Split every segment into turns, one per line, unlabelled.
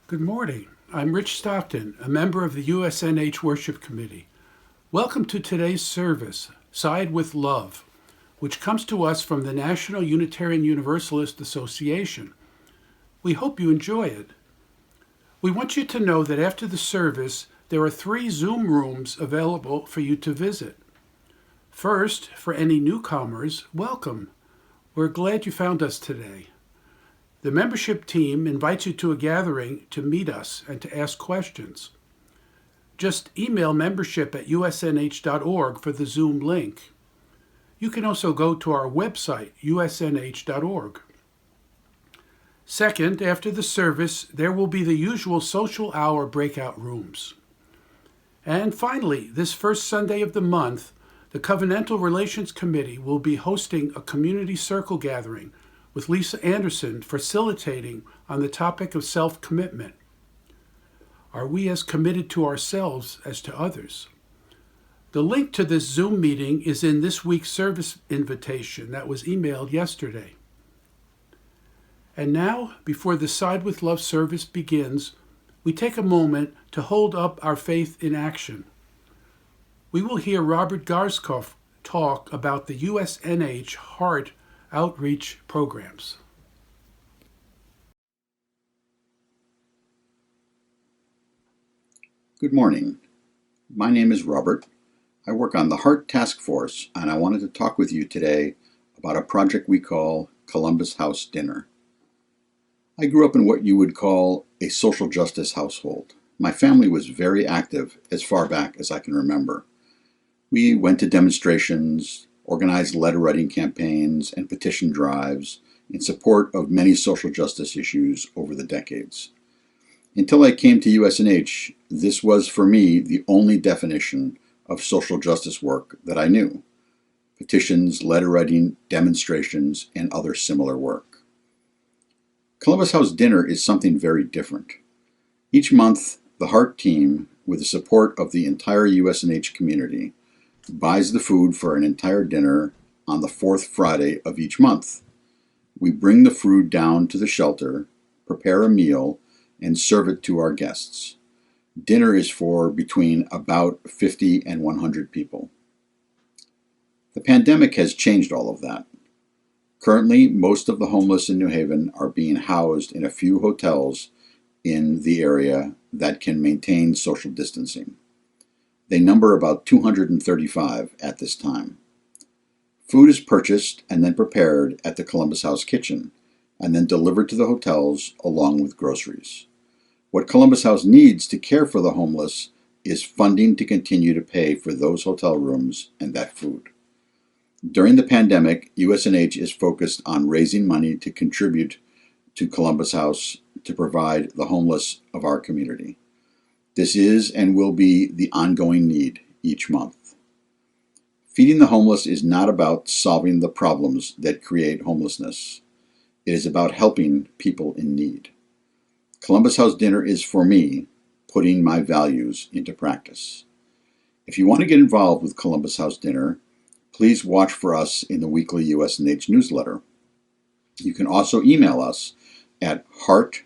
Good morning. I'm Rich Stockton, a member of the USNH Worship Committee. Welcome to today's service, Side with Love, which comes to us from the National Unitarian Universalist Association. We hope you enjoy it. We want you to know that after the service, there are 3 Zoom rooms available for you to visit. First, for any newcomers, welcome. We're glad you found us today. The membership team invites you to a gathering to meet us and to ask questions. Just email membership@usnh.org for the Zoom link. You can also go to our website, usnh.org. Second, after the service, there will be the usual social hour breakout rooms. And finally, this first Sunday of the month, the Covenantal Relations Committee will be hosting a community circle gathering with Lisa Anderson facilitating on the topic of self-commitment. Are we as committed to ourselves as to others? The link to this Zoom meeting is in this week's service invitation that was emailed yesterday. And now, before the Side with Love service begins, we take a moment to hold up our faith in action. We will hear Robert Garskoff talk about the USNH Heart outreach programs.
Good morning. My name is Robert. I work on the Heart Task Force, and I wanted to talk with you today about a project we call Columbus House Dinner. I grew up in what you would call a social justice household. My family was very active as far back as I can remember. We went to demonstrations, organized letter writing campaigns, and petition drives in support of many social justice issues over the decades. Until I came to USNH, this was for me the only definition of social justice work that I knew: petitions, letter writing, demonstrations, and other similar work. Columbus House Dinner is something very different. Each month, the Heart team, with the support of the entire USNH community, buys the food for an entire dinner on the 4th Friday of each month. We bring the food down to the shelter, prepare a meal, and serve it to our guests. Dinner is for between about 50 and 100 people. The pandemic has changed all of that. Currently, most of the homeless in New Haven are being housed in a few hotels in the area that can maintain social distancing. They number about 235 at this time. Food is purchased and then prepared at the Columbus House kitchen, and then delivered to the hotels along with groceries. What Columbus House needs to care for the homeless is funding to continue to pay for those hotel rooms and that food. During the pandemic, USNH is focused on raising money to contribute to Columbus House to provide the homeless of our community. This is and will be the ongoing need each month. Feeding the homeless is not about solving the problems that create homelessness. It is about helping people in need. Columbus House Dinner is, for me, putting my values into practice. If you want to get involved with Columbus House Dinner, please watch for us in the weekly USNH newsletter. You can also email us at heart@usnh.org.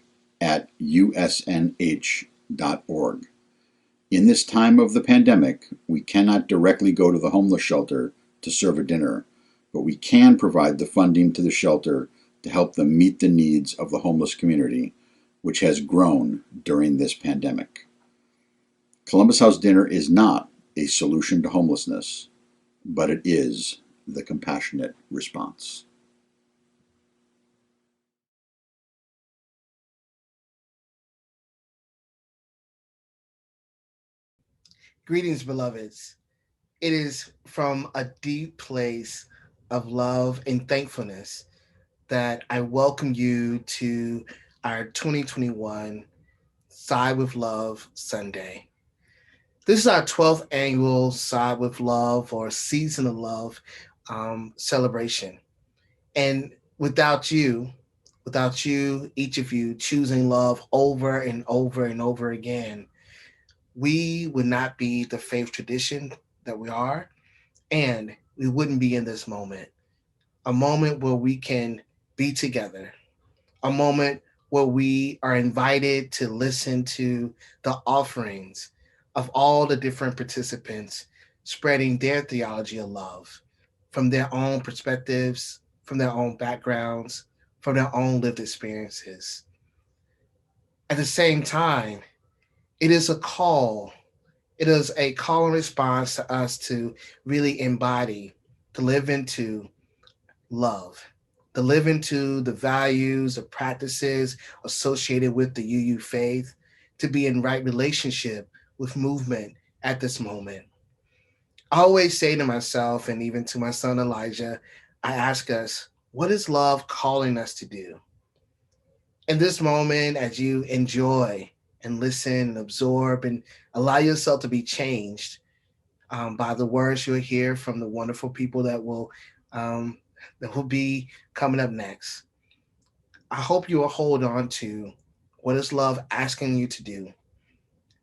In this time of the pandemic, we cannot directly go to the homeless shelter to serve a dinner, but we can provide the funding to the shelter to help them meet the needs of the homeless community, which has grown during this pandemic. Columbus House Dinner is not a solution to homelessness, but it is the compassionate response.
Greetings, beloveds. It is from a deep place of love and thankfulness that I welcome you to our 2021 Side with Love Sunday. This is our 12th annual Side with Love or Season of Love celebration. And without you, each of you choosing love over and over and over again, we would not be the faith tradition that we are, and we wouldn't be in this moment. A moment where we can be together, a moment where we are invited to listen to the offerings of all the different participants spreading their theology of love from their own perspectives, from their own backgrounds, from their own lived experiences. At the same time, it is a call. It is a call and response to us to really embody, to live into love, to live into the values, the practices associated with the UU faith, to be in right relationship with movement at this moment. I always say to myself and even to my son Elijah, I ask us, what is love calling us to do? In this moment, as you enjoy and listen and absorb and allow yourself to be changed by the words you'll hear from the wonderful people um, that will be coming up next. I hope you will hold on to what is love asking you to do.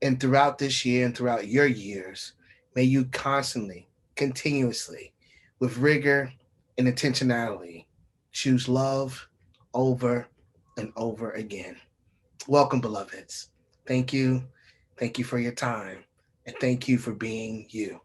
And throughout this year and throughout your years, may you constantly, continuously, with rigor and intentionality, choose love over and over again. Welcome, beloveds. Thank you. Thank you for your time. And thank you for being you.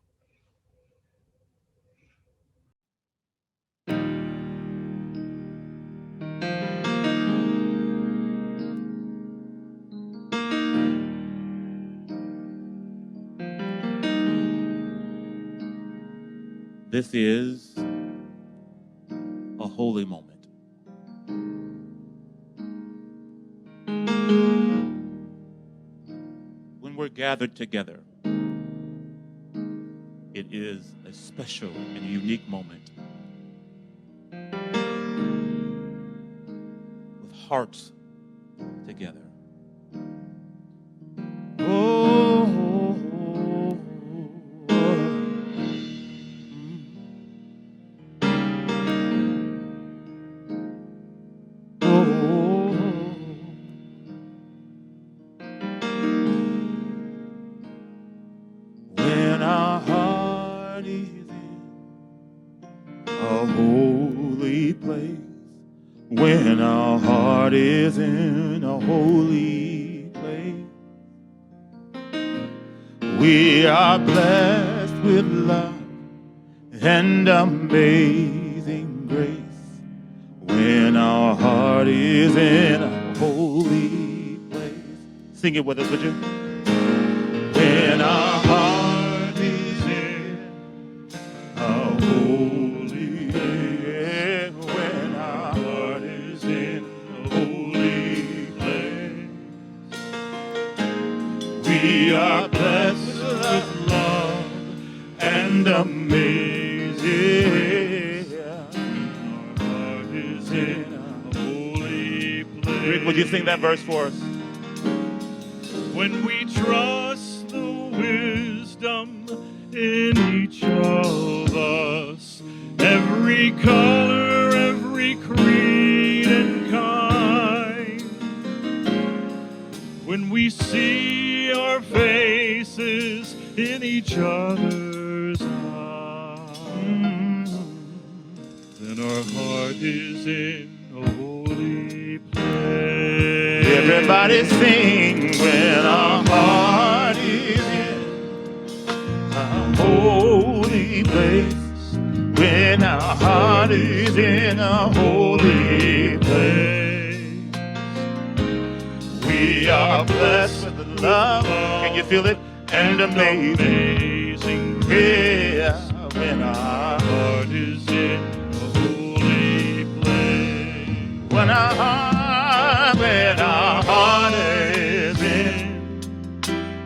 This is a holy moment. When we're gathered together, it is a special and unique moment with hearts together. Oh, oh, oh, when our heart is in a holy place, when our heart is in a holy place, we are blessed with love and amazing grace. When our heart is in a holy place. Sing it with us, would you? When our heart is in a holy place. When our heart is in a holy place, we are blessed with love and amazing. Rick, would you sing that verse for us?
When we trust the wisdom in each of us, every color, every creed and kind, when we see our faces in each other's eyes, then our heart is in a holy place.
Everybody sing when our heart is in a holy place. When our heart is in a holy place, we are blessed with love. Can you feel it? And amazing grace. Yeah, when our
heart is in a holy place.
When our heart is in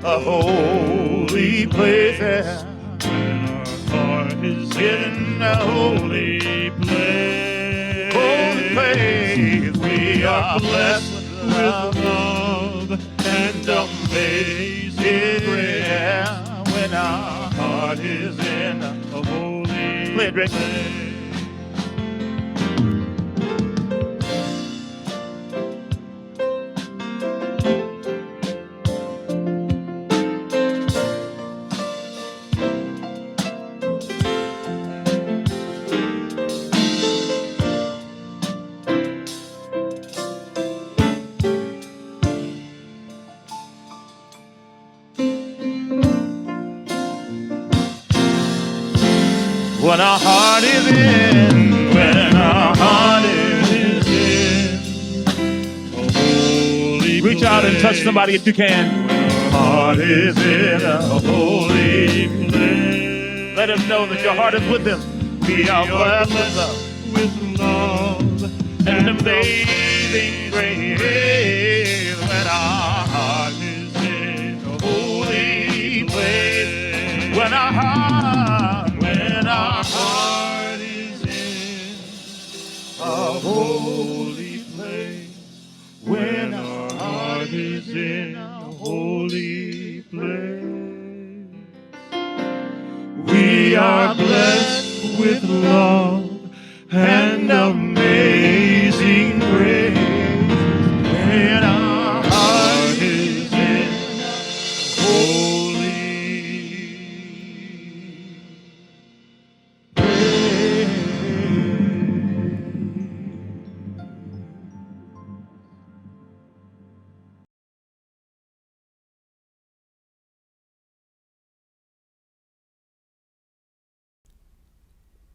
a holy place. Yeah.
When our heart is in a holy place.
Holy place. We are blessed with
love and amazing grace.
Yeah. When our
heart is in a holy
place. when our heart is in, when our heart is in.
Holy
Reach out and touch somebody if you can. Heart is in a holy place. Let him know that your heart is with him. We are blessed
with love
and amazing grace. When our heart is in a holy place. When our heart is in a holy place. When our heart is in a holy place.
we are blessed with love and amazing grace.
When our heart is in
Holy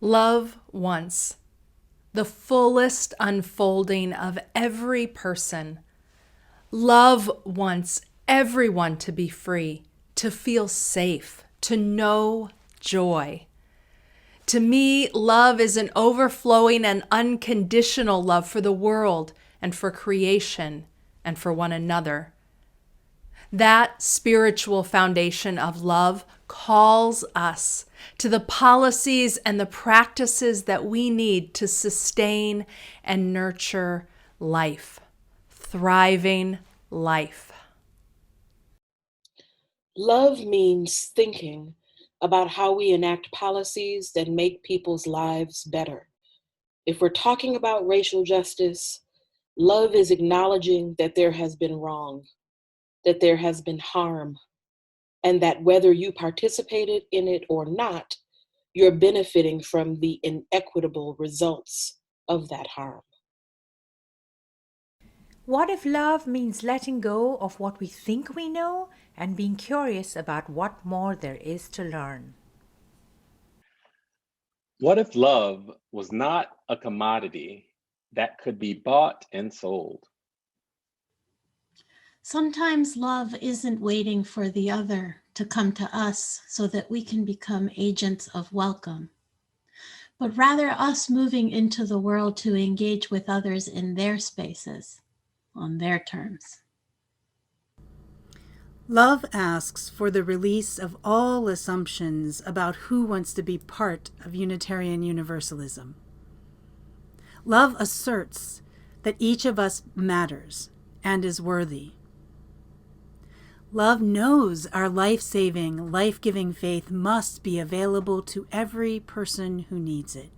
Love once, the fullest unfolding of every person. Love wants everyone to be free, to feel safe, to know joy. To me, love is an overflowing and unconditional love for the world and for creation and for one another. That spiritual foundation of love calls us to the policies and the practices that we need to sustain and nurture life, thriving life.
Love means thinking about how we enact policies that make people's lives better. If we're talking about racial justice, love is acknowledging that there has been wrong, that there has been harm, and that whether you participated in it or not, you're benefiting from the inequitable results of that harm.
What if love means letting go of what we think we know and being curious about what more there is to learn?
What if love was not a commodity that could be bought and sold?
Sometimes love isn't waiting for the other to come to us so that we can become agents of welcome, but rather us moving into the world to engage with others in their spaces, on their terms.
Love asks for the release of all assumptions about who wants to be part of Unitarian Universalism. Love asserts that each of us matters and is worthy. Love knows our life-saving, life-giving faith must be available to every person who needs it.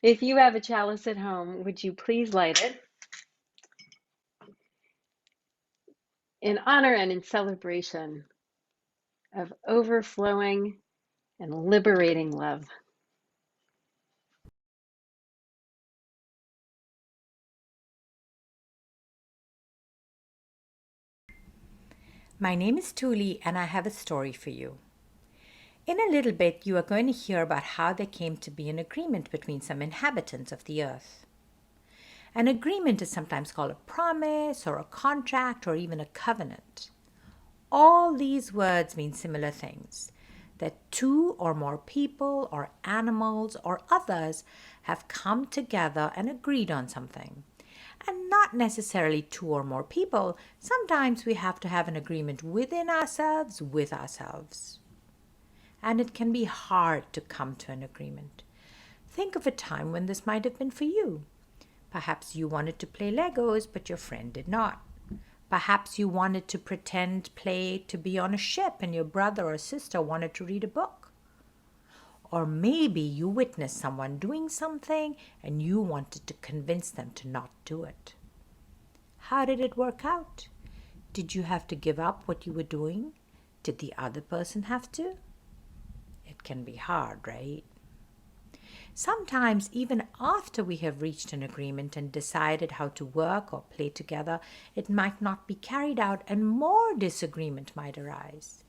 If you have a chalice at home, would you please light it in honor and in celebration of overflowing and liberating love?
My name is Tuli, and I have a story for you. In a little bit, you are going to hear about how there came to be an agreement between some inhabitants of the earth. An agreement is sometimes called a promise or a contract or even a covenant. All these words mean similar things, that two or more people or animals or others have come together and agreed on something. And not necessarily two or more people. Sometimes we have to have an agreement within ourselves, with ourselves. And it can be hard to come to an agreement. Think of a time when this might have been for you. Perhaps you wanted to play Legos, but your friend did not. Perhaps you wanted to pretend play to be on a ship and your brother or sister wanted to read a book. Or maybe you witnessed someone doing something and you wanted to convince them to not do it. How did it work out? Did you have to give up what you were doing? Did the other person have to? It can be hard, right? Sometimes, even after we have reached an agreement and decided how to work or play together, it might not be carried out and more disagreement might arise.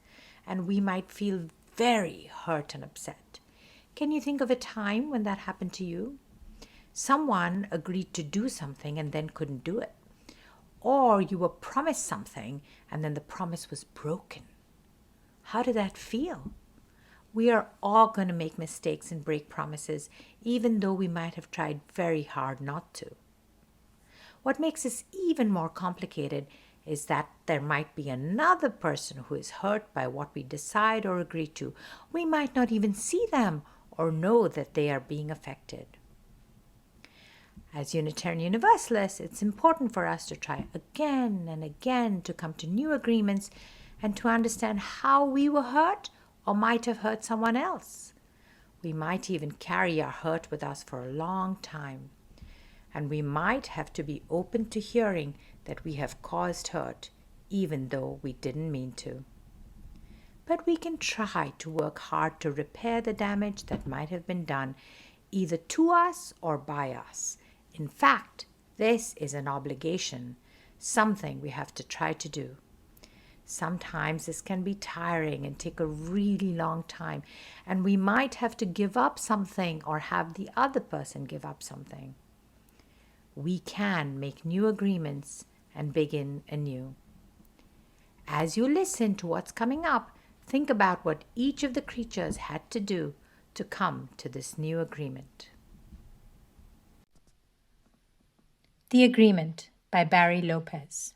And we might feel very hurt and upset. Can you think of a time when that happened to you? Someone agreed to do something and then couldn't do it. Or you were promised something and then the promise was broken. How did that feel? We are all going to make mistakes and break promises, even though we might have tried very hard not to. What makes this even more complicated is that there might be another person who is hurt by what we decide or agree to. We might not even see them or know that they are being affected. As Unitarian Universalists, it's important for us to try again and again to come to new agreements and to understand how we were hurt or might have hurt someone else. We might even carry our hurt with us for a long time. And we might have to be open to hearing that we have caused hurt, even though we didn't mean to. But we can try to work hard to repair the damage that might have been done, either to us or by us. In fact, this is an obligation, something we have to try to do. Sometimes this can be tiring and take a really long time, and we might have to give up something or have the other person give up something. We can make new agreements and begin anew. As you listen to what's coming up, think about what each of the creatures had to do to come to this new agreement. The Agreement by Barry Lopez.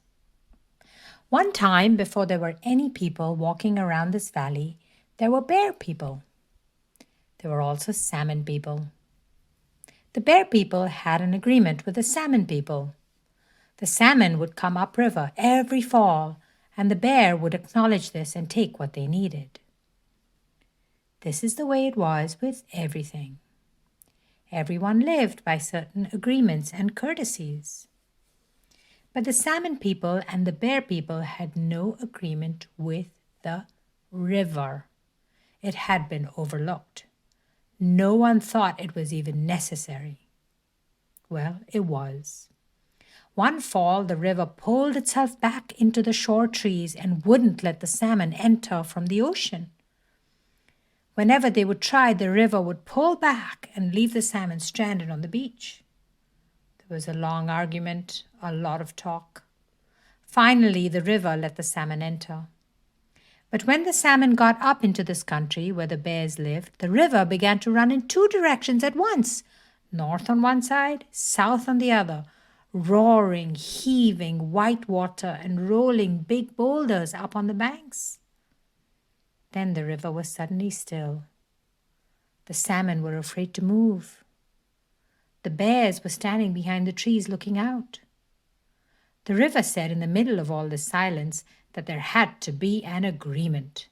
One time, before there were any people walking around this valley, there were bear people. There were also salmon people. The bear people had an agreement with the salmon people. The salmon would come upriver every fall, and the bear would acknowledge this and take what they needed. This is the way it was with everything. Everyone lived by certain agreements and courtesies. But the salmon people and the bear people had no agreement with the river. It had been overlooked. No one thought it was even necessary. Well, it was. One fall, the river pulled itself back into the shore trees and wouldn't let the salmon enter from the ocean. Whenever they would try, the river would pull back and leave the salmon stranded on the beach. There was a long argument, a lot of talk. Finally, the river let the salmon enter. But when the salmon got up into this country where the bears lived, the river began to run in two directions at once, north on one side, south on the other, roaring, heaving white water and rolling big boulders up on the banks. Then the river was suddenly still. The salmon were afraid to move. The bears were standing behind the trees looking out. The river said in the middle of all this silence that there had to be an agreement.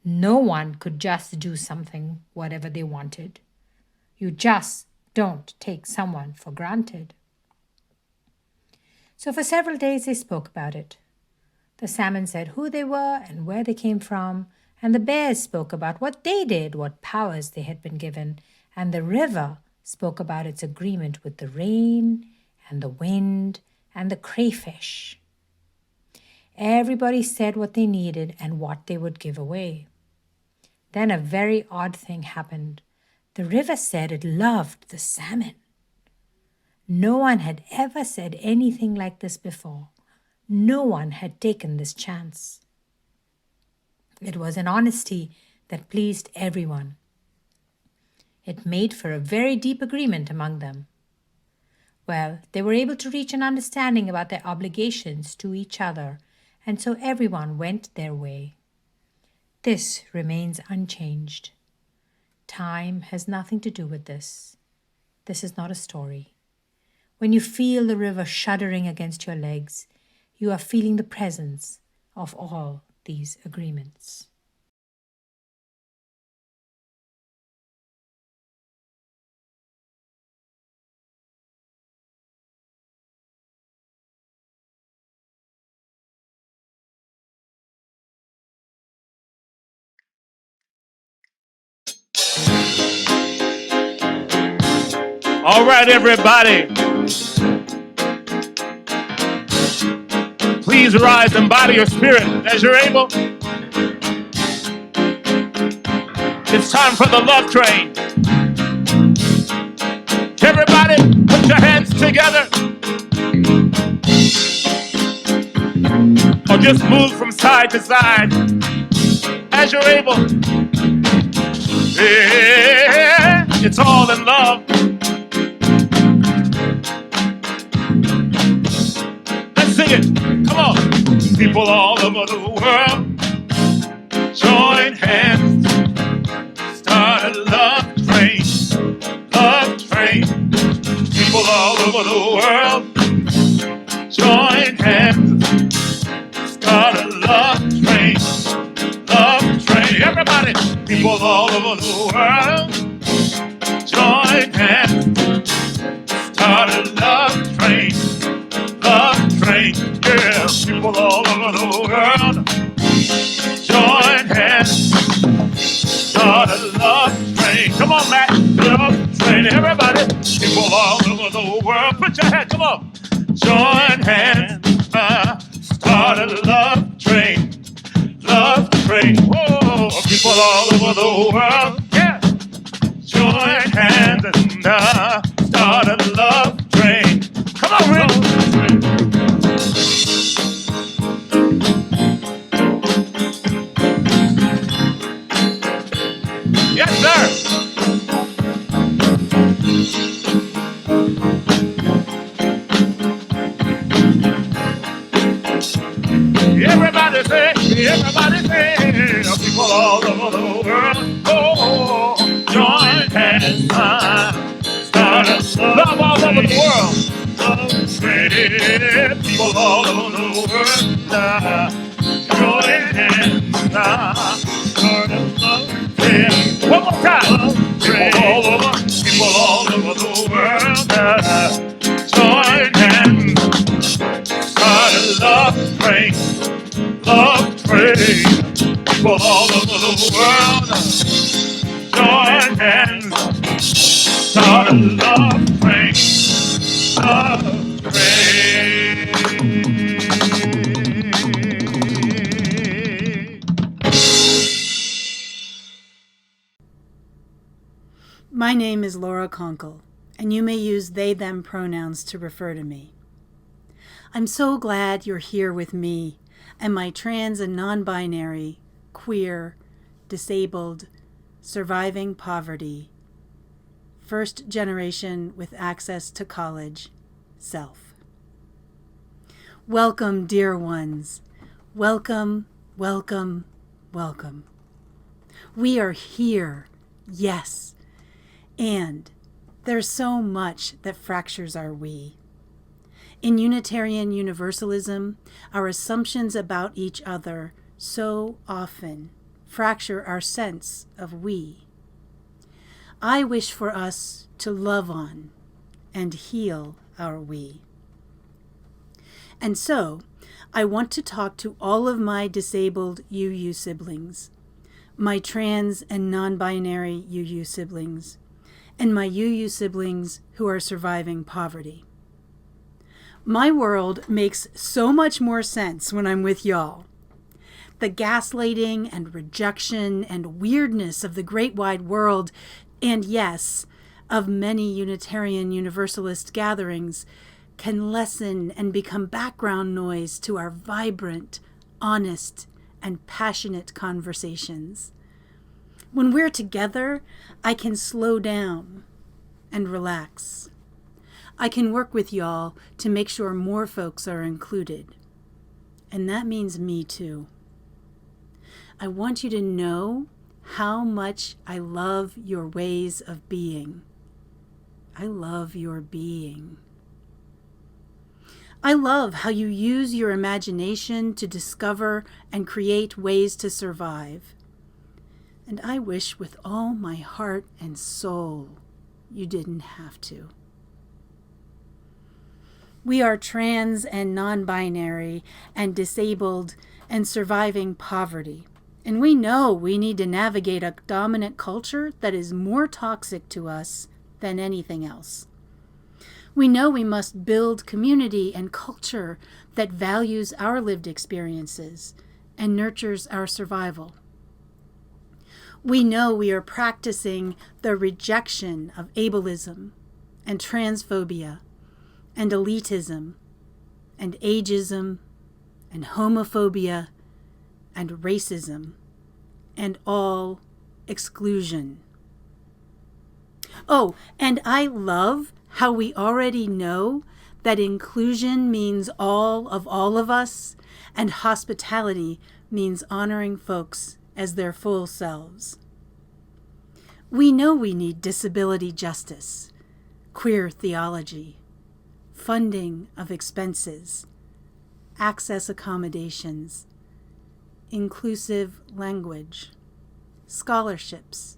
No one could just do something, whatever they wanted. You just don't take someone for granted. So for several days they spoke about it. The salmon said who they were and where they came from, and the bears spoke about what they did, what powers they had been given, and the river spoke about its agreement with the rain and the wind and the crayfish. Everybody said what they needed and what they would give away. Then a very odd thing happened. The river said it loved the salmon. No one had ever said anything like this before. No one had taken this chance. It was an honesty that pleased everyone. It made for a very deep agreement among them. Well, they were able to reach an understanding about their obligations to each other, and so everyone went their way. This remains unchanged. Time has nothing to do with this. This is not a story. When you feel the river shuddering against your legs, you are feeling the presence of all these agreements.
All right, everybody. Please rise and body your spirit as you're able. time for the love train. Everybody, put your hands together. Or just move from side to side as you're able. Yeah, it's all in love. Let's sing it. Come on. People all over the world, join hands. Start a love train. Love train. People all over the world, join hands. Start a love train. Love train. Everybody. People all over the world, join hands. Start a love train. Love train. Yeah. People all over the world, join hands. Start a love train. Come on, Matt. Love train. Everybody. People all over the world. Put your hands. Come on. Join hands. Start a love train. Love train. Whoa. People all over the world. Yeah. Join hands and start a love train. Come on, Rick. Yes, sir. Everybody say, people all over the world, oh, join hands, start a love all over the world. People all over the world, join hands, start a love. One more time. People all over the world, join hands, start a love train. Love train. People all over the world, join hands. Start a love train. Love train.
My name is Laura Conkle, and you may use they/them pronouns to refer to me. I'm so glad you're here with me and my trans and non-binary, queer, disabled, surviving poverty, first generation with access to college, self. Welcome, dear ones. Welcome, welcome, welcome. We are here, yes. And there's so much that fractures our we. In Unitarian Universalism, our assumptions about each other so often fracture our sense of we. I wish for us to love on and heal our we. And so, I want to talk to all of my disabled UU siblings, my trans and non-binary UU siblings, and my UU siblings who are surviving poverty. My world makes so much more sense when I'm with y'all. The gaslighting and rejection and weirdness of the great wide world, and yes, of many Unitarian Universalist gatherings, can lessen and become background noise to our vibrant, honest, and passionate conversations. When we're together, I can slow down and relax. I can work with y'all to make sure more folks are included. And that means me too. I want you to know how much I love your ways of being. I love your being. I love how you use your imagination to discover and create ways to survive. And I wish with all my heart and soul you didn't have to. We are trans and non-binary and disabled and surviving poverty. And we know we need to navigate a dominant culture that is more toxic to us than anything else. We know we must build community and culture that values our lived experiences and nurtures our survival. We know we are practicing the rejection of ableism and transphobia and elitism and ageism and homophobia and racism and all exclusion. Oh, and I love how we already know that inclusion means all of us, and hospitality means honoring folks as their full selves. We know we need disability justice, queer theology, funding of expenses, access accommodations, inclusive language, scholarships,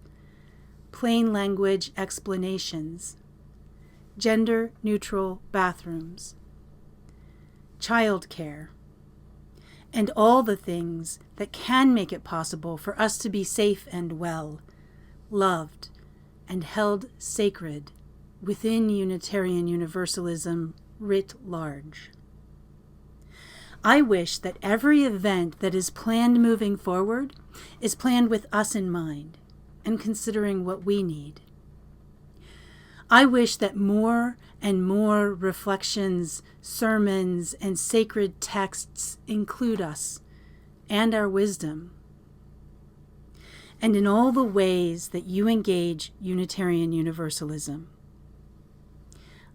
plain language explanations, gender-neutral bathrooms, childcare, and all the things that can make it possible for us to be safe and well, loved, and held sacred within Unitarian Universalism writ large. I wish that every event that is planned moving forward is planned with us in mind and considering what we need. I wish that more and more reflections, sermons, and sacred texts include us and our wisdom. And in all the ways that you engage Unitarian Universalism,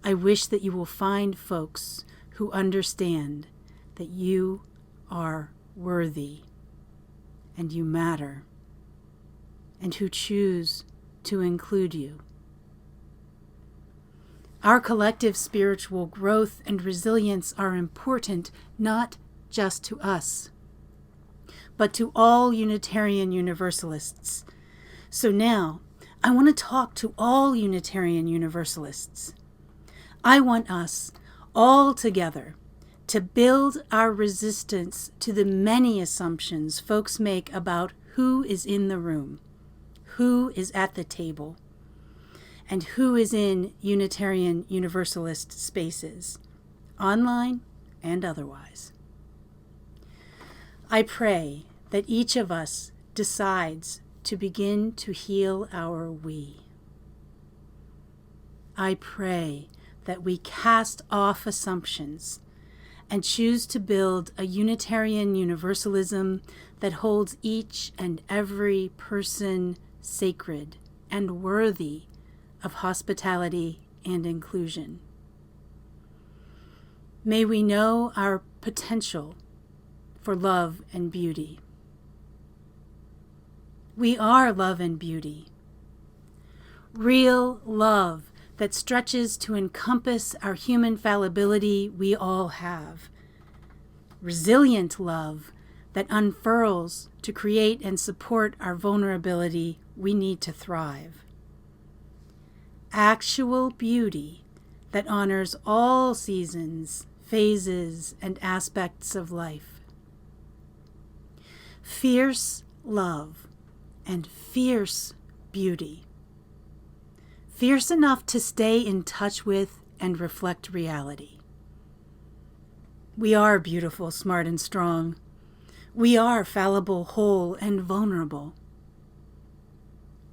I wish that you will find folks who understand that you are worthy and you matter, and who choose to include you. Our collective spiritual growth and resilience are important not just to us, but to all Unitarian Universalists. So now, I want to talk to all Unitarian Universalists. I want us all together to build our resistance to the many assumptions folks make about who is in the room, who is at the table, and who is in Unitarian Universalist spaces, online and otherwise. I pray that each of us decides to begin to heal our we. I pray that we cast off assumptions and choose to build a Unitarian Universalism that holds each and every person sacred and worthy of hospitality and inclusion. May we know our potential for love and beauty. We are love and beauty. Real love that stretches to encompass our human fallibility we all have. Resilient love that unfurls to create and support our vulnerability we need to thrive. Actual beauty that honors all seasons, phases, and aspects of life. Fierce love and fierce beauty. Fierce enough to stay in touch with and reflect reality. We are beautiful, smart, and strong. We are fallible, whole, and vulnerable.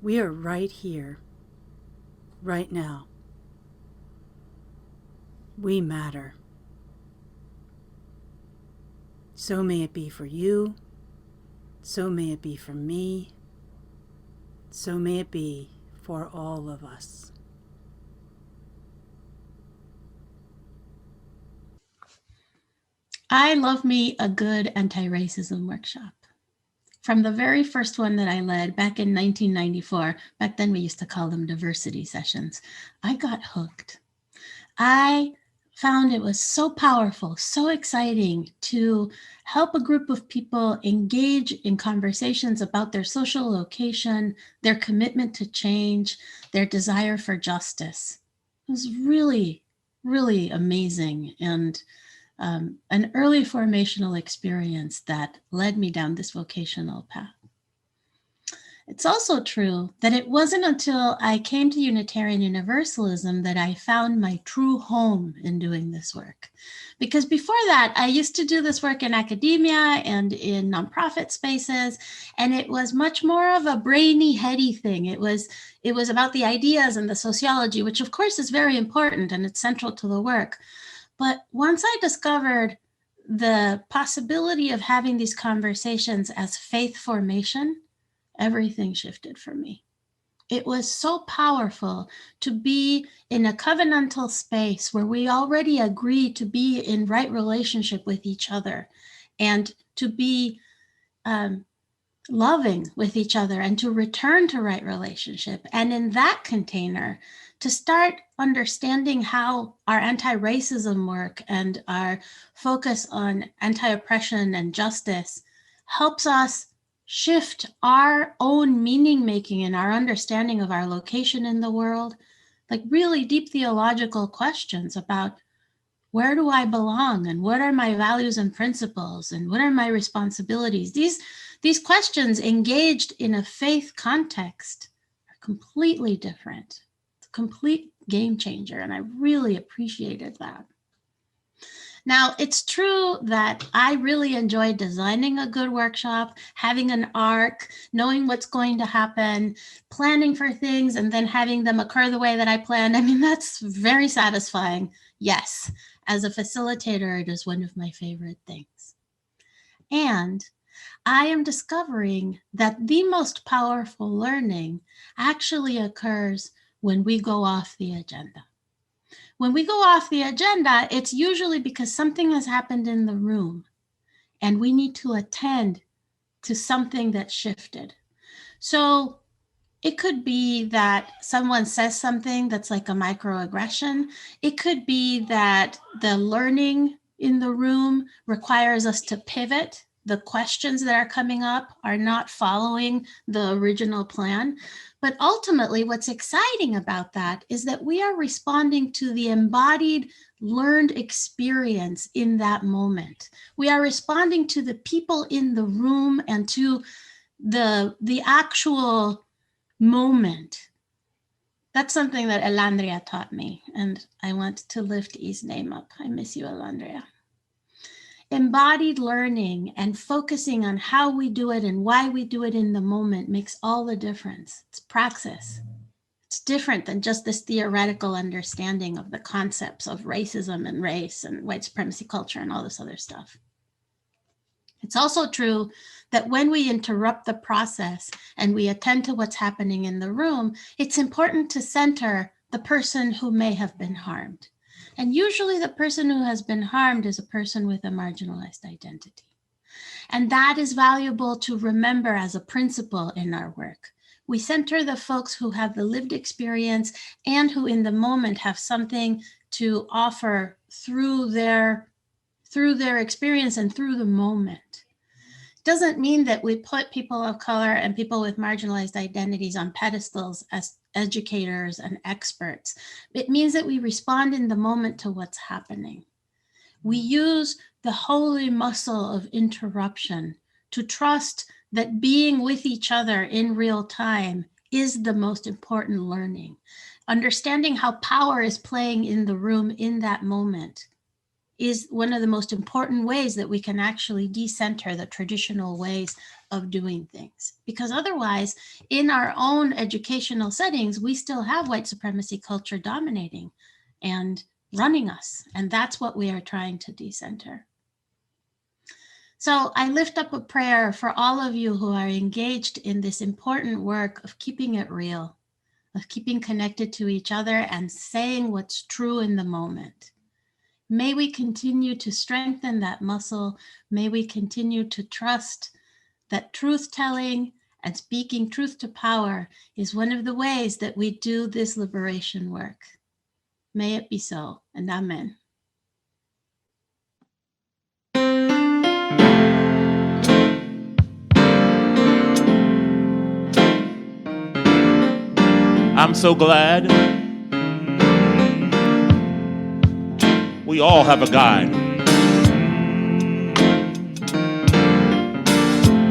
We are right here, right now. We matter. So may it be for you. So may it be for me. So may it be for all of us.
I love me a good anti-racism workshop. From the very first one that I led back in 1994, back then we used to call them diversity sessions, I got hooked. I found it was so powerful, so exciting to help a group of people engage in conversations about their social location, their commitment to change, their desire for justice. It was really, really amazing, and an early formational experience that led me down this vocational path. It's also true that it wasn't until I came to Unitarian Universalism that I found my true home in doing this work. Because before that, I used to do this work in academia and in nonprofit spaces, and it was much more of a brainy, heady thing. It was about the ideas and the sociology, which of course is very important and it's central to the work. But once I discovered the possibility of having these conversations as faith formation, everything shifted for me. It was so powerful to be in a covenantal space where we already agree to be in right relationship with each other and to be loving with each other and to return to right relationship. And in that container, to start understanding how our anti-racism work and our focus on anti-oppression and justice helps us shift our own meaning making and our understanding of our location in the world, like really deep theological questions about where do I belong and what are my values and principles and what are my responsibilities? These questions engaged in a faith context are completely different. It's a complete game changer, and I really appreciated that. Now, it's true that I really enjoy designing a good workshop, having an arc, knowing what's going to happen, planning for things, and then having them occur the way that I planned. I mean, that's very satisfying. Yes, as a facilitator, it is one of my favorite things. And I am discovering that the most powerful learning actually occurs when we go off the agenda. When we go off the agenda, it's usually because something has happened in the room and we need to attend to something that shifted. So it could be that someone says something that's like a microaggression. It could be that the learning in the room requires us to pivot. The questions that are coming up are not following the original plan. But ultimately, what's exciting about that is that we are responding to the embodied learned experience in that moment. We are responding to the people in the room and to the actual moment. That's something that Elandria taught me, and I want to lift E's name up. I miss you, Elandria. Embodied learning and focusing on how we do it and why we do it in the moment makes all the difference. It's praxis. It's different than just this theoretical understanding of the concepts of racism and race and white supremacy culture and all this other stuff. It's also true that when we interrupt the process and we attend to what's happening in the room, it's important to center the person who may have been harmed. And usually the person who has been harmed is a person with a marginalized identity. And that is valuable to remember as a principle in our work. We center the folks who have the lived experience and who in the moment have something to offer through their experience and through the moment. Doesn't mean that we put people of color and people with marginalized identities on pedestals as educators and experts. It means that we respond in the moment to what's happening. We use the holy muscle of interruption to trust that being with each other in real time is the most important learning. Understanding how power is playing in the room in that moment is one of the most important ways that we can actually decenter the traditional ways of doing things. Because otherwise, in our own educational settings, we still have white supremacy culture dominating and running us. And that's what we are trying to decenter. So I lift up a prayer for all of you who are engaged in this important work of keeping it real, of keeping connected to each other and saying what's true in the moment. May we continue to strengthen that muscle. May we continue to trust that truth-telling and speaking truth to power is one of the ways that we do this liberation work. May it be so, and amen.
I'm so glad we all have a guide.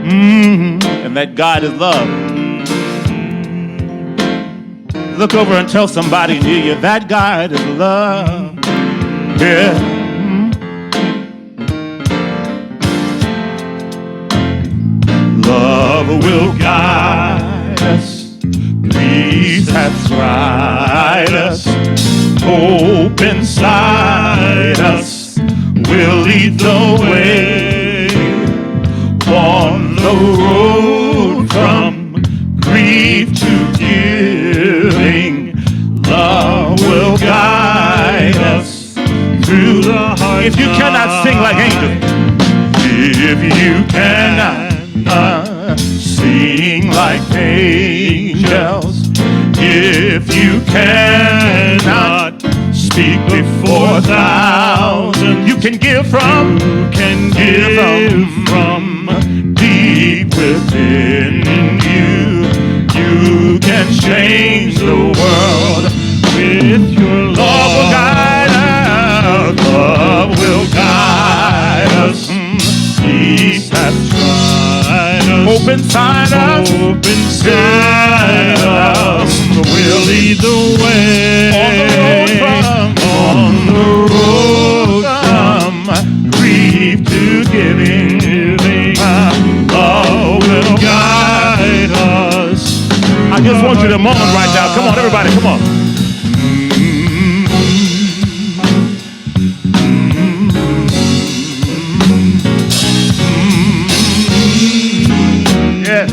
And that guide is love. Look over and tell somebody near you that God is love. Yeah. Love will guide us. Peace hath tried us. Hope inside us will lead the way on the road from grief to giving. Love will guide us through the hard. If you cannot sing like angels, if you cannot sing like angels, if you cannot speak before thousands, you can give from deep within you. You can change the world with your love. Love will guide us. Love will guide us. Peace has tried us. Hope inside us. Hope inside us. We'll lead the way. On the road from grief to giving. Love will guide us. I just want you to moan right now. Come on, everybody, come on. Yeah.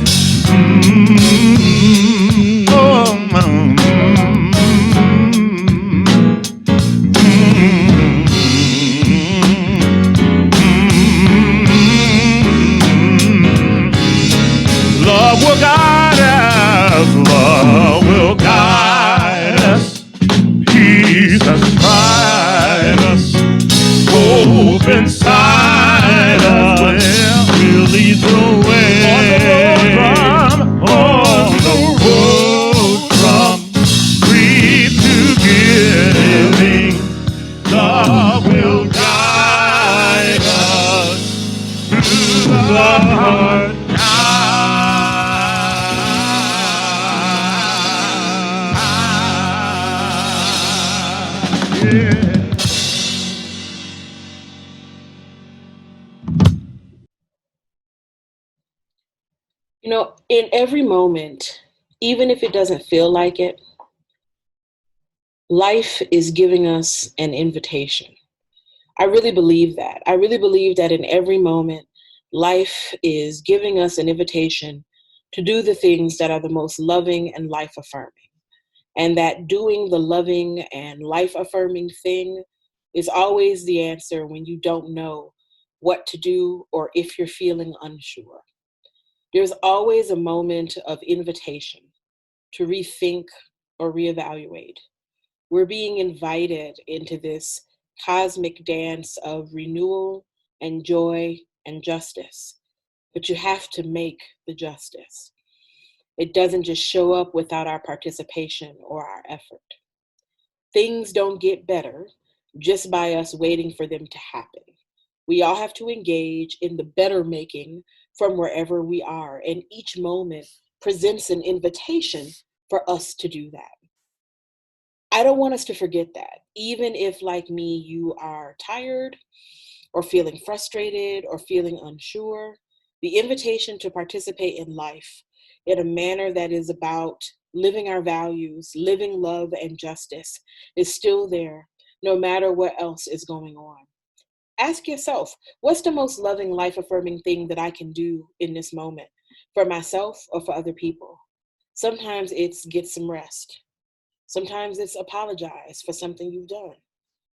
Love will guide us. Love will guide us. Jesus tried us. Hope inside us. We'll lead the way. On the road from grief to giving. Love will guide us through the hard.
You know, in every moment, even if it doesn't feel like it, life is giving us an invitation. I really believe that. I really believe that in every moment, life is giving us an invitation to do the things that are the most loving and life affirming. And that doing the loving and life affirming thing is always the answer when you don't know what to do or if you're feeling unsure. There's always a moment of invitation to rethink or reevaluate. We're being invited into this cosmic dance of renewal and joy and justice, but you have to make the justice. It doesn't just show up without our participation or our effort. Things don't get better just by us waiting for them to happen. We all have to engage in the better making from wherever we are, and each moment presents an invitation for us to do that. I don't want us to forget that. Even if, like me, you are tired or feeling frustrated or feeling unsure, the invitation to participate in life in a manner that is about living our values, living love and justice is still there, no matter what else is going on. Ask yourself, what's the most loving, life-affirming thing that I can do in this moment for myself or for other people? Sometimes it's get some rest. Sometimes it's apologize for something you've done.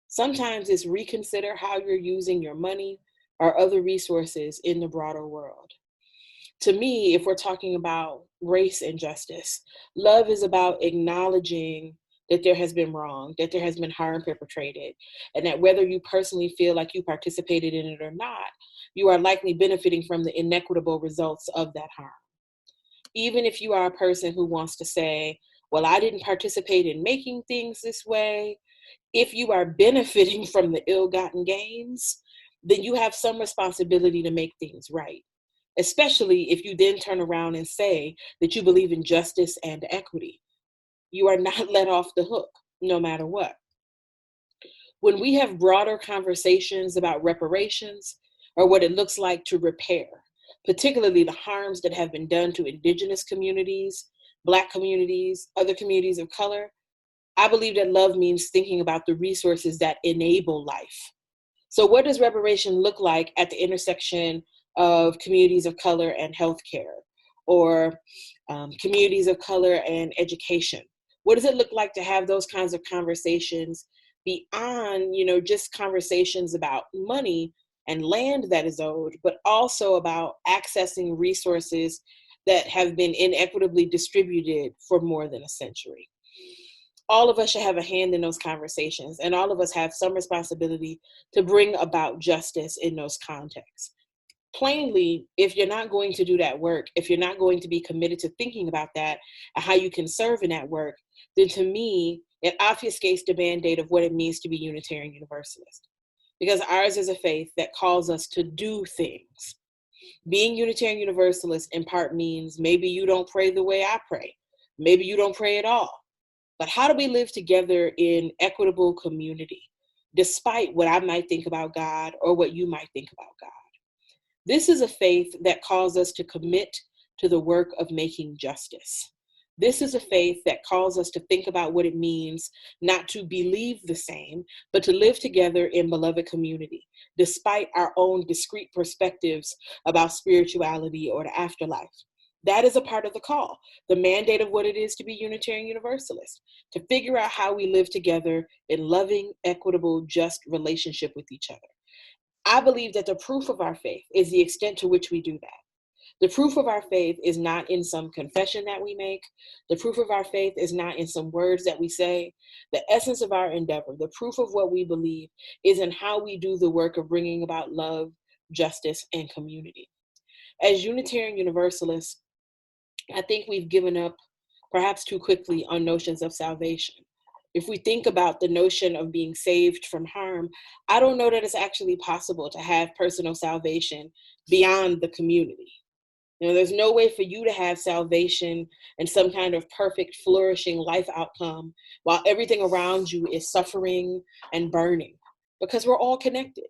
Sometimes it's reconsider how you're using your money or other resources in the broader world. To me, if we're talking about race and justice, love is about acknowledging that there has been wrong, that there has been harm perpetrated, and that whether you personally feel like you participated in it or not, you are likely benefiting from the inequitable results of that harm. Even if you are a person who wants to say, well, I didn't participate in making things this way, if you are benefiting from the ill-gotten gains, then you have some responsibility to make things right, especially if you then turn around and say that you believe in justice and equity. You are not let off the hook, no matter what. When we have broader conversations about reparations or what it looks like to repair, particularly the harms that have been done to Indigenous communities, Black communities, other communities of color, I believe that love means thinking about the resources that enable life. So what does reparation look like at the intersection of communities of color and healthcare, or communities of color and education? What does it look like to have those kinds of conversations beyond, just conversations about money and land that is owed, but also about accessing resources that have been inequitably distributed for more than a century? All of us should have a hand in those conversations, and all of us have some responsibility to bring about justice in those contexts. Plainly, if you're not going to do that work, if you're not going to be committed to thinking about that and how you can serve in that work, then to me, it obfuscates the mandate of what it means to be Unitarian Universalist. Because ours is a faith that calls us to do things. Being Unitarian Universalist in part means maybe you don't pray the way I pray. Maybe you don't pray at all. But how do we live together in equitable community, despite what I might think about God or what you might think about God? This is a faith that calls us to commit to the work of making justice. This is a faith that calls us to think about what it means not to believe the same, but to live together in beloved community, despite our own discrete perspectives about spirituality or the afterlife. That is a part of the call, the mandate of what it is to be Unitarian Universalist, to figure out how we live together in loving, equitable, just relationship with each other. I believe that the proof of our faith is the extent to which we do that. The proof of our faith is not in some confession that we make. The proof of our faith is not in some words that we say. The essence of our endeavor, the proof of what we believe, is in how we do the work of bringing about love, justice, and community. As Unitarian Universalists, I think we've given up perhaps too quickly on notions of salvation. If we think about the notion of being saved from harm, I don't know that it's actually possible to have personal salvation beyond the community. There's no way for you to have salvation and some kind of perfect, flourishing life outcome while everything around you is suffering and burning, because we're all connected.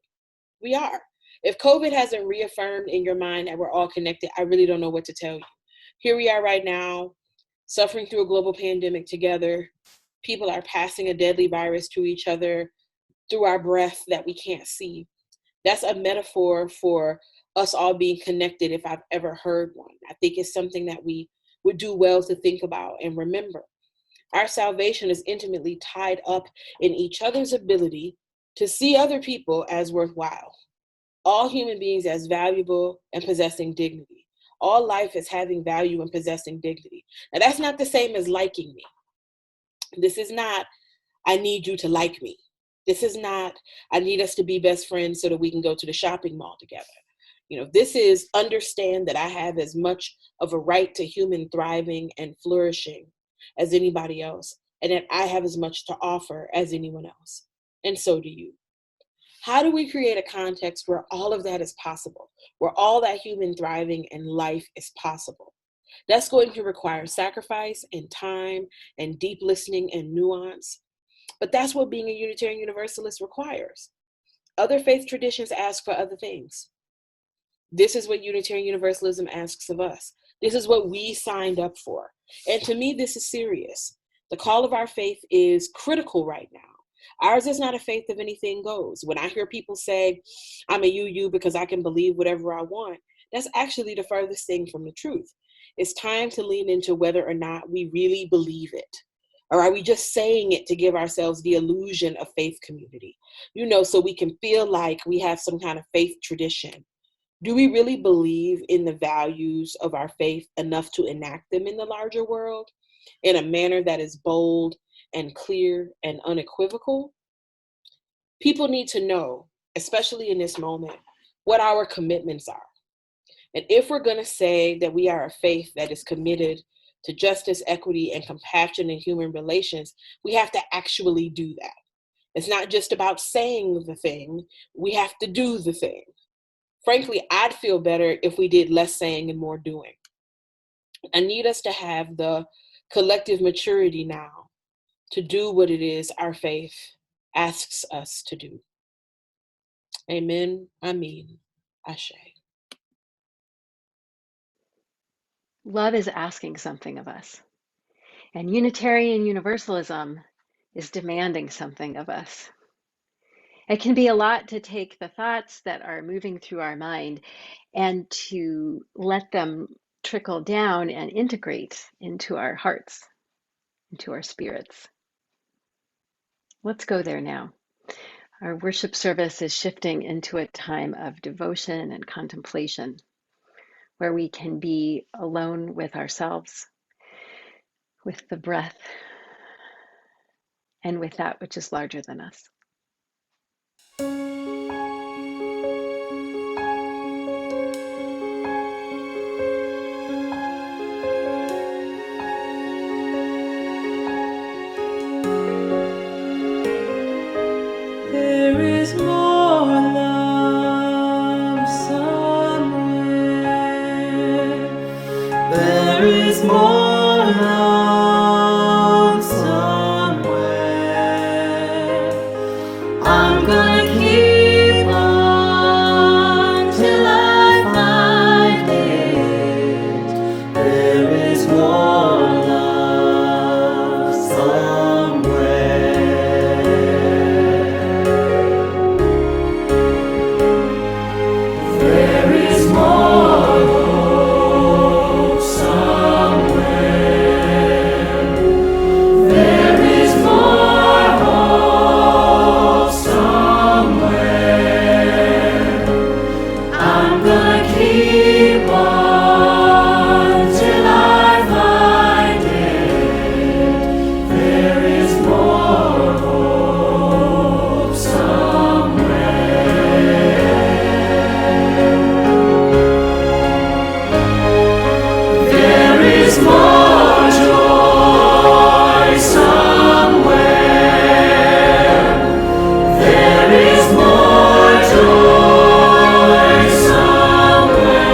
We are. If COVID hasn't reaffirmed in your mind that we're all connected, I really don't know what to tell you. Here we are right now, suffering through a global pandemic together. People are passing a deadly virus to each other through our breath that we can't see. That's a metaphor for us all being connected, if I've ever heard one. I think it's something that we would do well to think about and remember. Our salvation is intimately tied up in each other's ability to see other people as worthwhile, all human beings as valuable and possessing dignity. All life is having value and possessing dignity. Now, that's not the same as liking me. This is not, I need you to like me. This is not, I need us to be best friends so that we can go to the shopping mall together. This is understand that I have as much of a right to human thriving and flourishing as anybody else, and that I have as much to offer as anyone else. And so do you. How do we create a context where all of that is possible, where all that human thriving and life is possible? That's going to require sacrifice and time and deep listening and nuance. But that's what being a Unitarian Universalist requires. Other faith traditions ask for other things. This is what Unitarian Universalism asks of us. This is what we signed up for. And to me, this is serious. The call of our faith is critical right now. Ours is not a faith of anything goes. When I hear people say, I'm a UU because I can believe whatever I want, that's actually the furthest thing from the truth. It's time to lean into whether or not we really believe it. Or are we just saying it to give ourselves the illusion of faith community? So we can feel like we have some kind of faith tradition. Do we really believe in the values of our faith enough to enact them in the larger world in a manner that is bold and clear and unequivocal? People need to know, especially in this moment, what our commitments are. And if we're going to say that we are a faith that is committed to justice, equity, and compassion in human relations, we have to actually do that. It's not just about saying the thing, we have to do the thing. Frankly, I'd feel better if we did less saying and more doing. I need us to have the collective maturity now to do what it is our faith asks us to do. Amen. Amen. Ashe.
Love is asking something of us, and Unitarian Universalism is demanding something of us. It can be a lot to take the thoughts that are moving through our mind and to let them trickle down and integrate into our hearts, into our spirits. Let's go there now. Our worship service is shifting into a time of devotion and contemplation, where we can be alone with ourselves, with the breath, and with that which is larger than us.
There is more love somewhere. There is more love somewhere. I'm gonna keep on till I find it. There is more love somewhere. There is more hope somewhere. There is more hope somewhere. I'm gonna keep on till I find it. There is more hope somewhere. There is more joy somewhere. There is more joy somewhere.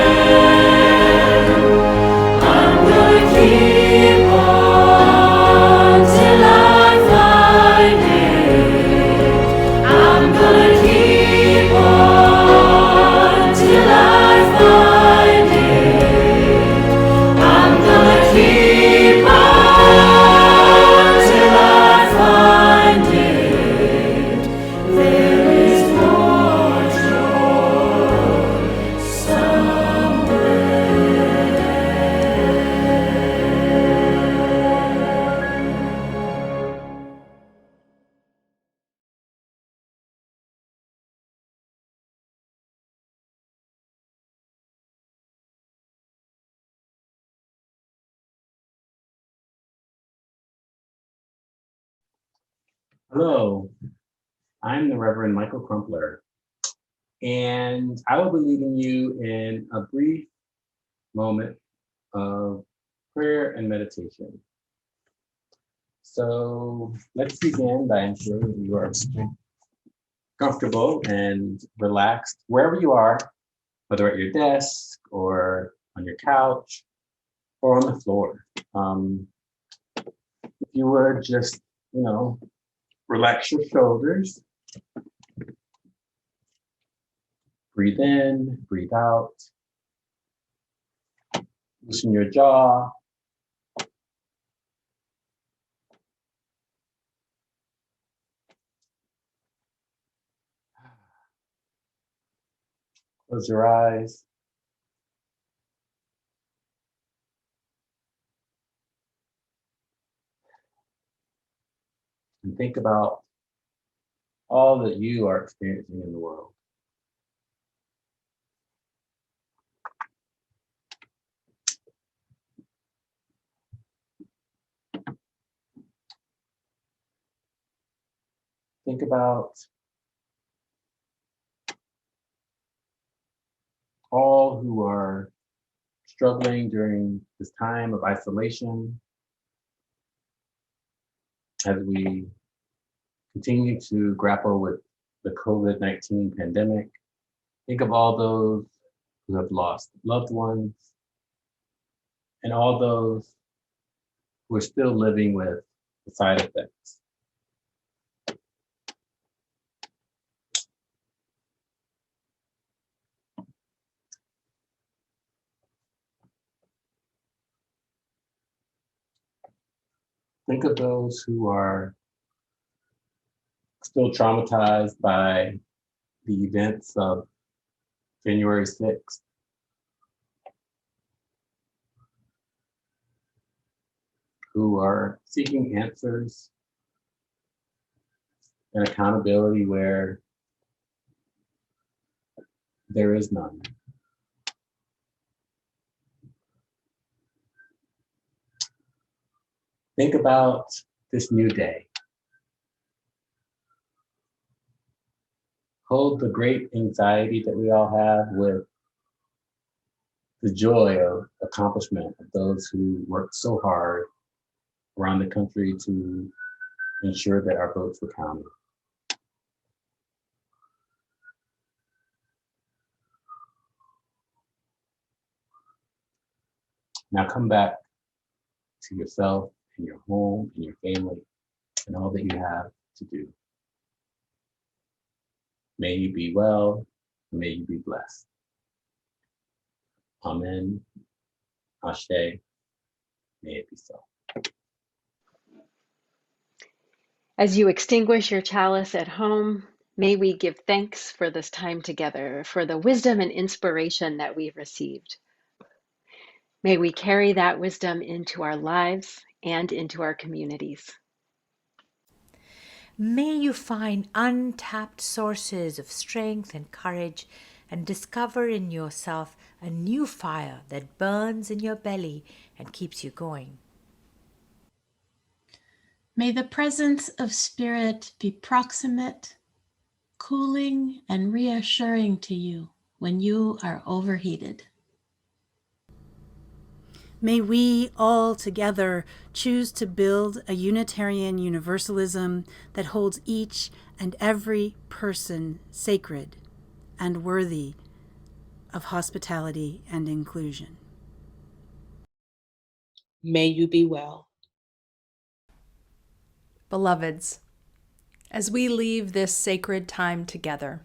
I'm gonna keep on till I find it. I'm gonna keep on till I find it. I'm gonna keep on till I find it. There is more joy somewhere.
Hello, I'm the Reverend Michael Crumpler, and I will be leading you in a brief moment of prayer and meditation. So let's begin by ensuring that you are comfortable and relaxed wherever you are, whether at your desk or on your couch or on the floor. If you would just, relax your shoulders. Breathe in, breathe out. Loosen your jaw. Close your eyes. And think about all that you are experiencing in the world. Think about all who are struggling during this time of isolation as we continue to grapple with the COVID-19 pandemic. Think of all those who have lost loved ones and all those who are still living with the side effects. Think of those who are still traumatized by the events of January 6th. Who are seeking answers and accountability where there is none. Think about this new day. Hold the great anxiety that we all have with the joy of accomplishment of those who worked so hard around the country to ensure that our votes were counted. Now come back to yourself and your home and your family and all that you have to do. May you be well, may you be blessed. Amen. Ashe. May it be so.
As you extinguish your chalice at home, may we give thanks for this time together, for the wisdom and inspiration that we've received. May we carry that wisdom into our lives and into our communities.
May you find untapped sources of strength and courage and discover in yourself a new fire that burns in your belly and keeps you going.
May the presence of Spirit be proximate, cooling, and reassuring to you when you are overheated.
May we all together choose to build a Unitarian Universalism that holds each and every person sacred and worthy of hospitality and inclusion.
May you be well.
Beloveds, as we leave this sacred time together,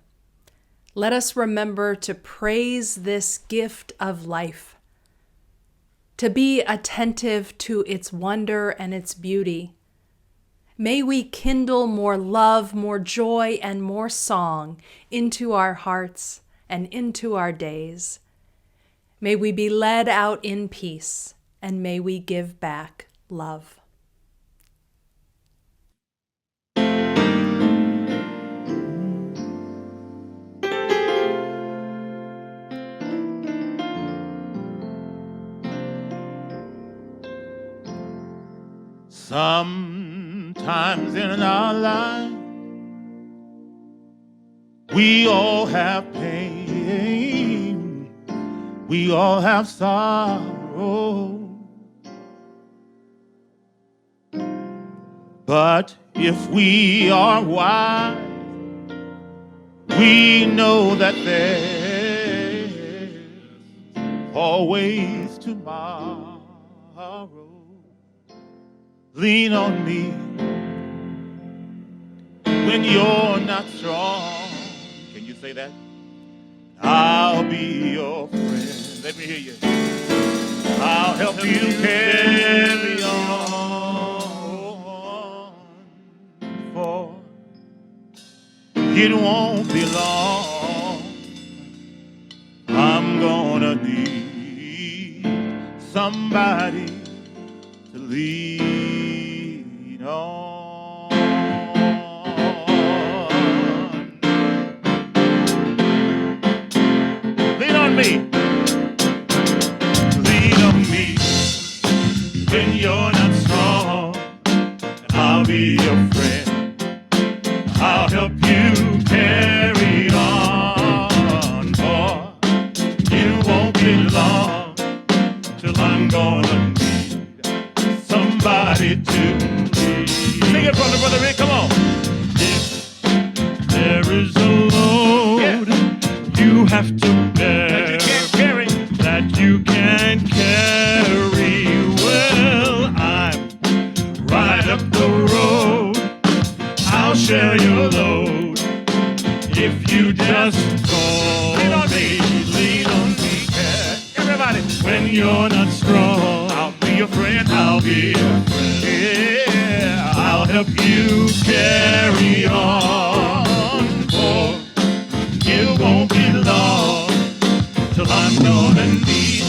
let us remember to praise this gift of life, to be attentive to its wonder and its beauty. May we kindle more love, more joy, and more song into our hearts and into our days. May we be led out in peace, and may we give back love.
Sometimes in our life, we all have pain, we all have sorrow. But if we are wise, we know that there's always tomorrow. Lean on me when you're not strong. Can you say that? I'll be your friend. Let me hear you. I'll help you carry on, for it won't be long. I'm gonna need somebody to lean on. Lean on me. Lean on me when you're not strong. And I'll be your friend. I'll help you carry on. For it won't be long till I'm gonna need somebody to lead. Sing it, brother Rick, come on. If there is a load you have to bear that you can't carry, well, I'm share your load. If you just lean on me, yeah. Everybody, when you're not strong, I'll be your friend, I'll be your friend. Yeah, I'll help you carry on. For it won't be long till I'm gonna need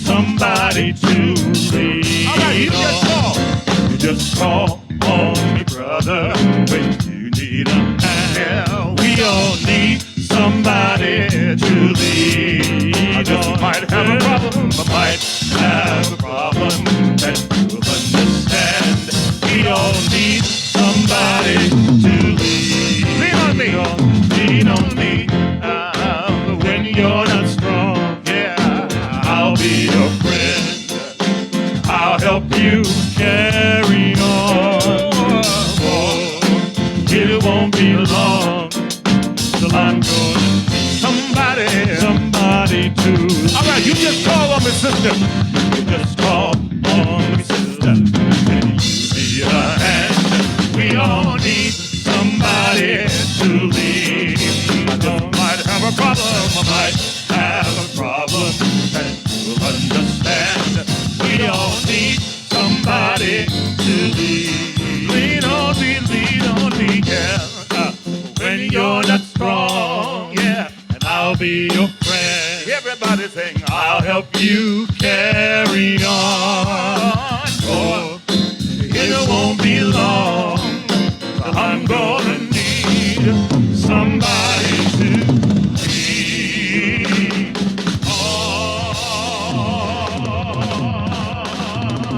somebody to lean. All right, you just call on me, brother, when you need a hand. We all need somebody to lean. I just might have a problem, I might have a problem that you'll understand. We all need somebody to lean. Lean on me, lean on me. When you're not strong, yeah, I'll be your friend. I'll help you carry on. Oh, it won't be long till I'm gonna need somebody to. All right, you just call on me, sister. You just call on me, sister. And you be a hand. We all need somebody to lead. I just might have a problem. I might have a problem that you'll understand. We all need somebody to lead. Lean on me, yeah. When you're not strong, yeah, and I'll be your friend. Everybody sing, I'll help you carry on. Oh, it won't be long. I'm gonna need somebody to lean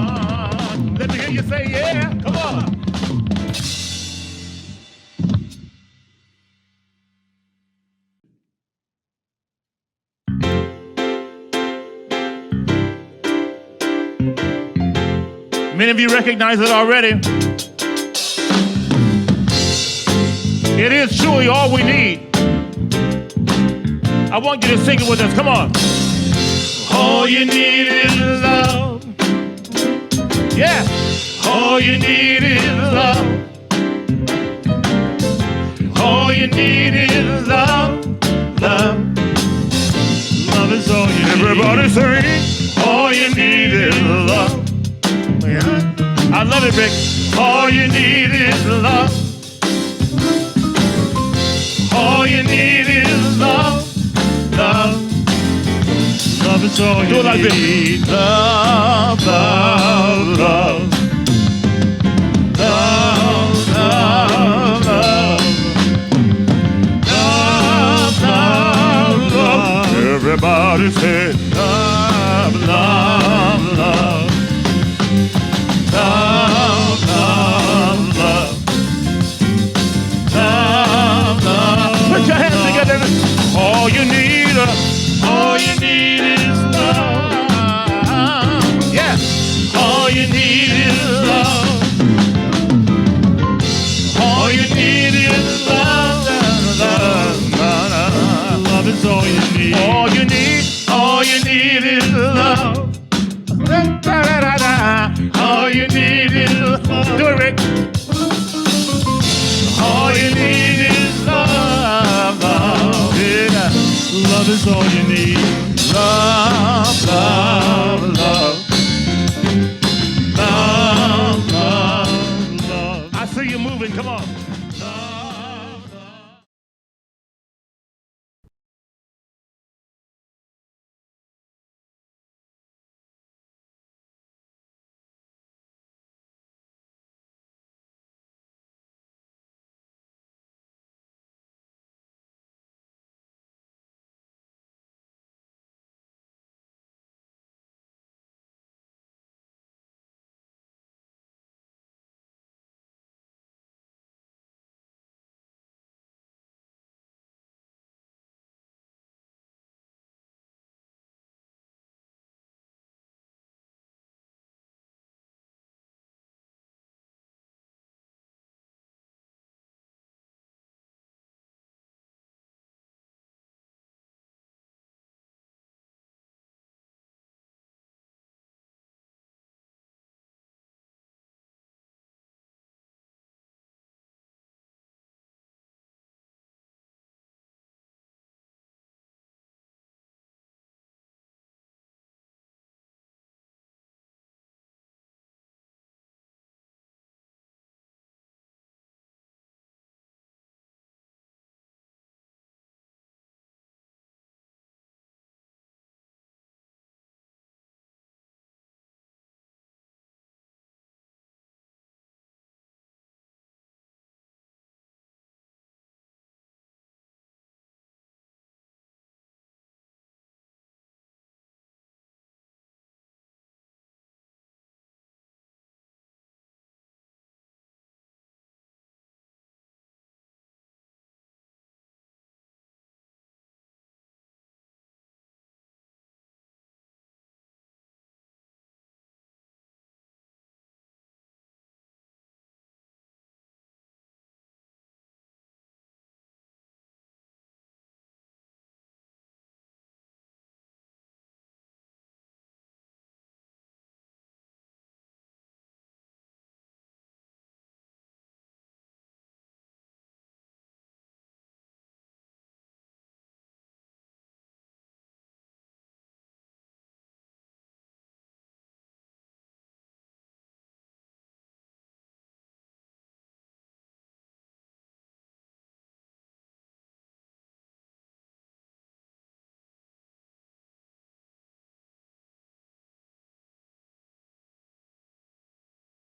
on. Let me hear you say, yeah, come on. Many of you recognize it already. It is truly all we need. I want you to sing it with us. Come on. All you need is love. Yeah. All you need is love. All you need is love. Love. Love is all you need. Everybody sing. All you need is love. Yeah. I love it, Rick. All you need is love. All you need is love. Love. Love is all you need. Do it like this. Love, love, love. Love, love, love. Love, love, love. Everybody say love, love, love. Love, love, love. Love, love. Put your hands together. All you need is love. Yeah. All you need is love. All you need is love. Love, love, love is all you need. All you need is love. All you need is love. Do it, Rick. All you need is love, love. Yeah. Love is all you need. Love, love, love. Love, love, love. I see you moving. Come on. Love.